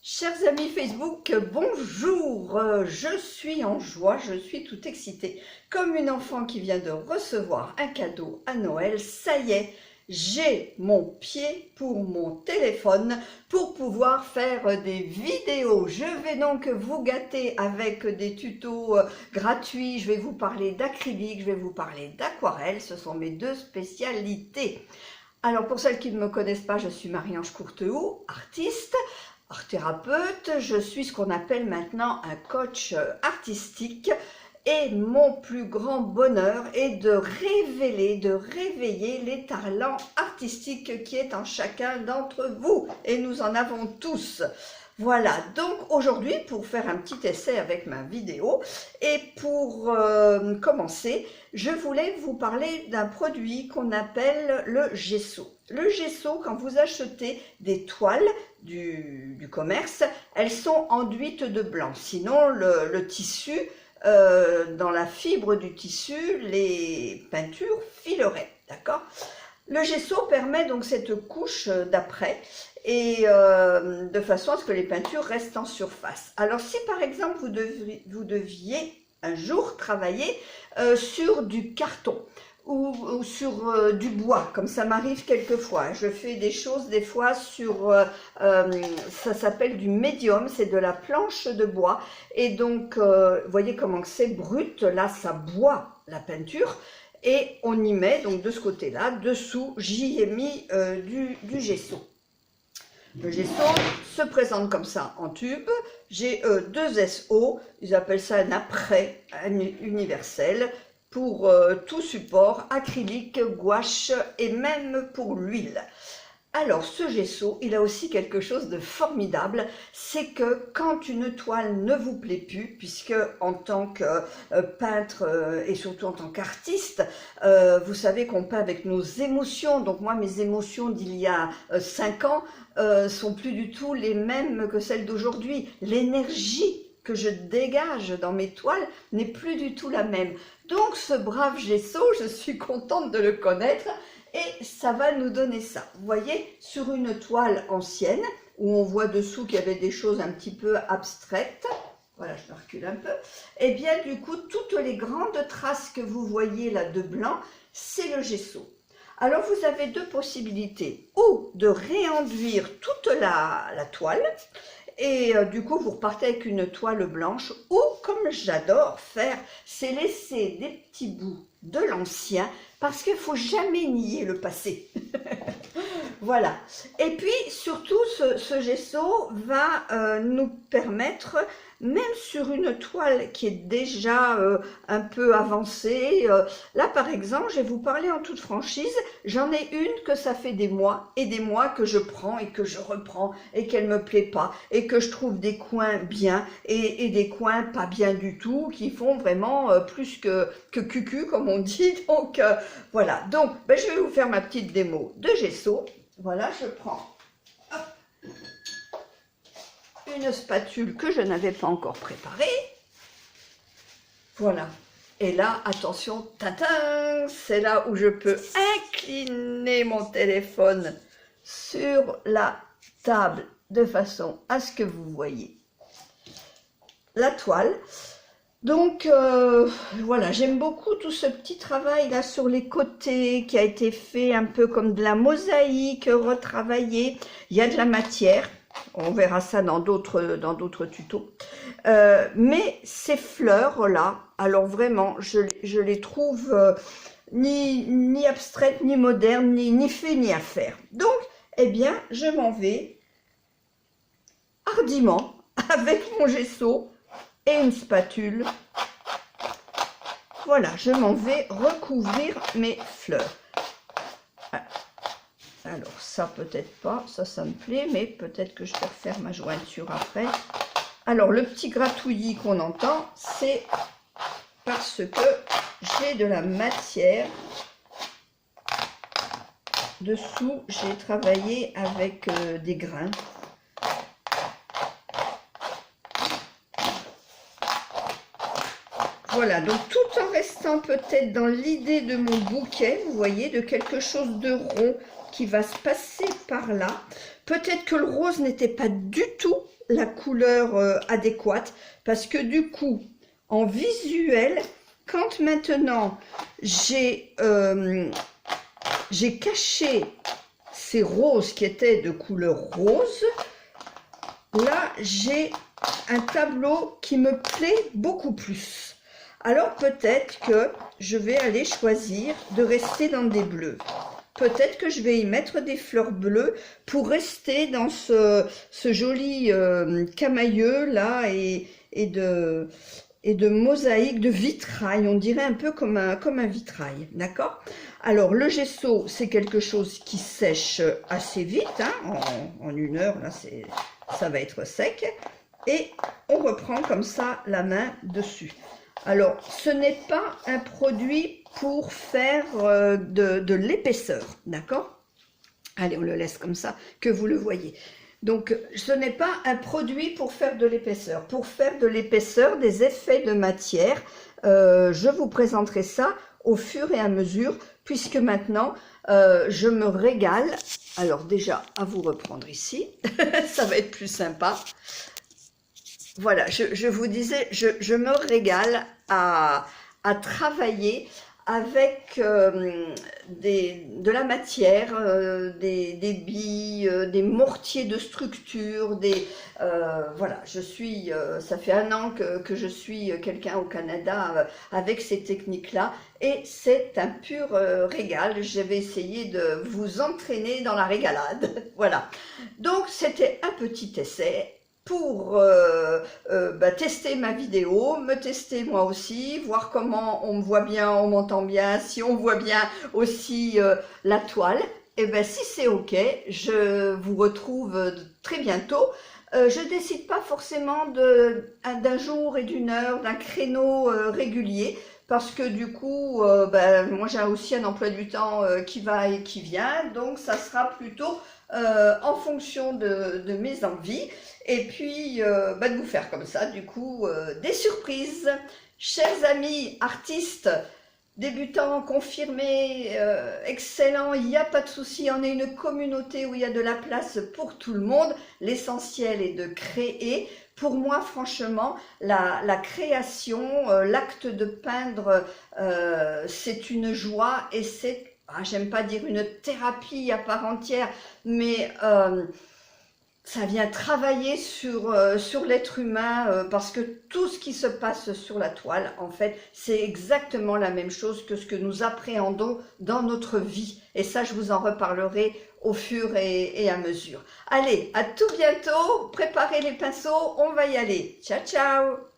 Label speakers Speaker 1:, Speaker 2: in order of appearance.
Speaker 1: Chers amis Facebook, bonjour, je suis en joie, je suis tout excitée, comme une enfant qui vient de recevoir un cadeau à Noël. Ça y est, j'ai mon pied pour mon téléphone pour pouvoir faire des vidéos. Je vais donc vous gâter avec des tutos gratuits, je vais vous parler d'acrylique, je vais vous parler d'aquarelle, ce sont mes deux spécialités. Alors pour celles qui ne me connaissent pas, je suis Marie-Ange Courtehoux, artiste, art thérapeute, je suis ce qu'on appelle maintenant un coach artistique et mon plus grand bonheur est de révéler, de réveiller les talents artistiques qui est en chacun d'entre vous et nous en avons tous. Voilà, donc aujourd'hui pour faire un petit essai avec ma vidéo et pour commencer, je voulais vous parler d'un produit qu'on appelle le gesso. Le gesso, quand vous achetez des toiles du commerce, elles sont enduites de blanc. Sinon, le tissu, dans la fibre du tissu, les peintures fileraient, d'accord ? Le gesso permet donc cette couche d'après et de façon à ce que les peintures restent en surface. Alors si par exemple vous deviez un jour travailler sur du carton ou sur du bois, comme ça m'arrive quelquefois. Je fais des choses des fois sur, ça s'appelle du médium, c'est de la planche de bois. Et donc, vous voyez comment c'est brut, là ça boit la peinture. Et on y met, donc de ce côté-là, dessous, j'y ai mis du gesso. Le gesso se présente comme ça en tube. J'ai deux SO, ils appellent ça un apprêt universel pour tout support, acrylique, gouache et même pour l'huile. Alors ce gesso, il a aussi quelque chose de formidable, c'est que quand une toile ne vous plaît plus, puisque en tant que peintre et surtout en tant qu'artiste, vous savez qu'on peint avec nos émotions, donc moi mes émotions d'il y a 5 ans sont plus du tout les mêmes que celles d'aujourd'hui. L'énergie que je dégage dans mes toiles n'est plus du tout la même. Donc ce brave gesso, je suis contente de le connaître. Et ça va nous donner ça. Vous voyez, sur une toile ancienne, où on voit dessous qu'il y avait des choses un petit peu abstraites, voilà, je me recule un peu, et bien du coup, toutes les grandes traces que vous voyez là de blanc, c'est le gesso. Alors vous avez deux possibilités, ou de réenduire toute la toile, et du coup vous repartez avec une toile blanche, ou comme j'adore faire, c'est laisser des petits bouts de l'ancien, parce qu'il ne faut jamais nier le passé. Voilà. Et puis, surtout, ce gesso va nous permettre, même sur une toile qui est déjà un peu avancée, là, par exemple, je vais vous parler en toute franchise, j'en ai une que ça fait des mois et des mois que je prends et que je reprends et qu'elle ne me plaît pas et que je trouve des coins bien et des coins pas bien du tout qui font vraiment plus que cucu, comme on dit. Donc, voilà. Donc, ben, je vais vous faire ma petite démo de gesso. Voilà, je prends une spatule que je n'avais pas encore préparée. Voilà. Et là, attention, tatin, c'est là où je peux incliner mon téléphone sur la table de façon à ce que vous voyez la toile. Donc voilà, j'aime beaucoup tout ce petit travail là sur les côtés qui a été fait un peu comme de la mosaïque retravaillée. Il y a de la matière, on verra ça dans d'autres tutos. Mais ces fleurs là, alors vraiment, je les trouve ni abstraites, ni modernes, ni fait ni à faire. Donc, eh bien, je m'en vais hardiment avec mon gesso et une spatule. Voilà, je m'en vais recouvrir mes fleurs. Alors ça peut-être pas, ça me plaît, mais peut-être que je vais refaire ma jointure après. Alors le petit gratouillis qu'on entend, c'est parce que j'ai de la matière dessous. J'ai travaillé avec des grains. Voilà, donc tout en restant peut-être dans l'idée de mon bouquet, vous voyez, de quelque chose de rond qui va se passer par là. Peut-être que le rose n'était pas du tout la couleur adéquate, parce que du coup, en visuel, quand maintenant j'ai caché ces roses qui étaient de couleur rose, là j'ai un tableau qui me plaît beaucoup plus. Alors peut-être que je vais aller choisir de rester dans des bleus. Peut-être que je vais y mettre des fleurs bleues pour rester dans ce joli camailleux là et de mosaïque, de vitrail. On dirait un peu comme un vitrail, d'accord? Alors le gesso, c'est quelque chose qui sèche assez vite, hein, en 1 heure, là ça va être sec. Et on reprend comme ça la main dessus. Alors, ce n'est pas un produit pour faire de l'épaisseur, d'accord? Allez, on le laisse comme ça, que vous le voyez. Donc, ce n'est pas un produit pour faire de l'épaisseur. Pour faire de l'épaisseur, des effets de matière, je vous présenterai ça au fur et à mesure, puisque maintenant, je me régale. Alors déjà, à vous reprendre ici, ça va être plus sympa. Voilà, je vous disais, je me régale à travailler avec de la matière, des billes, des mortiers de structure, voilà, ça fait 1 an que je suis quelqu'un au Canada avec ces techniques-là, et c'est un pur régal. Je vais essayer de vous entraîner dans la régalade, voilà. Donc c'était un petit essai pour tester ma vidéo, me tester moi aussi, voir comment on me voit bien, on m'entend bien, si on voit bien aussi la toile. Et bien si c'est ok, je vous retrouve très bientôt. Je décide pas forcément d'un jour et d'une heure, d'un créneau régulier, parce que du coup, moi j'ai aussi un emploi du temps qui va et qui vient, donc ça sera plutôt en fonction de mes envies, et puis de vous faire comme ça, du coup, des surprises. Chers amis artistes, débutants, confirmés, excellents, il n'y a pas de souci, on est une communauté où il y a de la place pour tout le monde. L'essentiel est de créer. Pour moi, franchement, la création, l'acte de peindre, c'est une joie, et c'est, j'aime pas dire une thérapie à part entière, mais ça vient travailler sur l'être humain, parce que tout ce qui se passe sur la toile, en fait, c'est exactement la même chose que ce que nous appréhendons dans notre vie. Et ça, je vous en reparlerai au fur et à mesure. Allez, à tout bientôt, préparez les pinceaux, on va y aller. Ciao, ciao!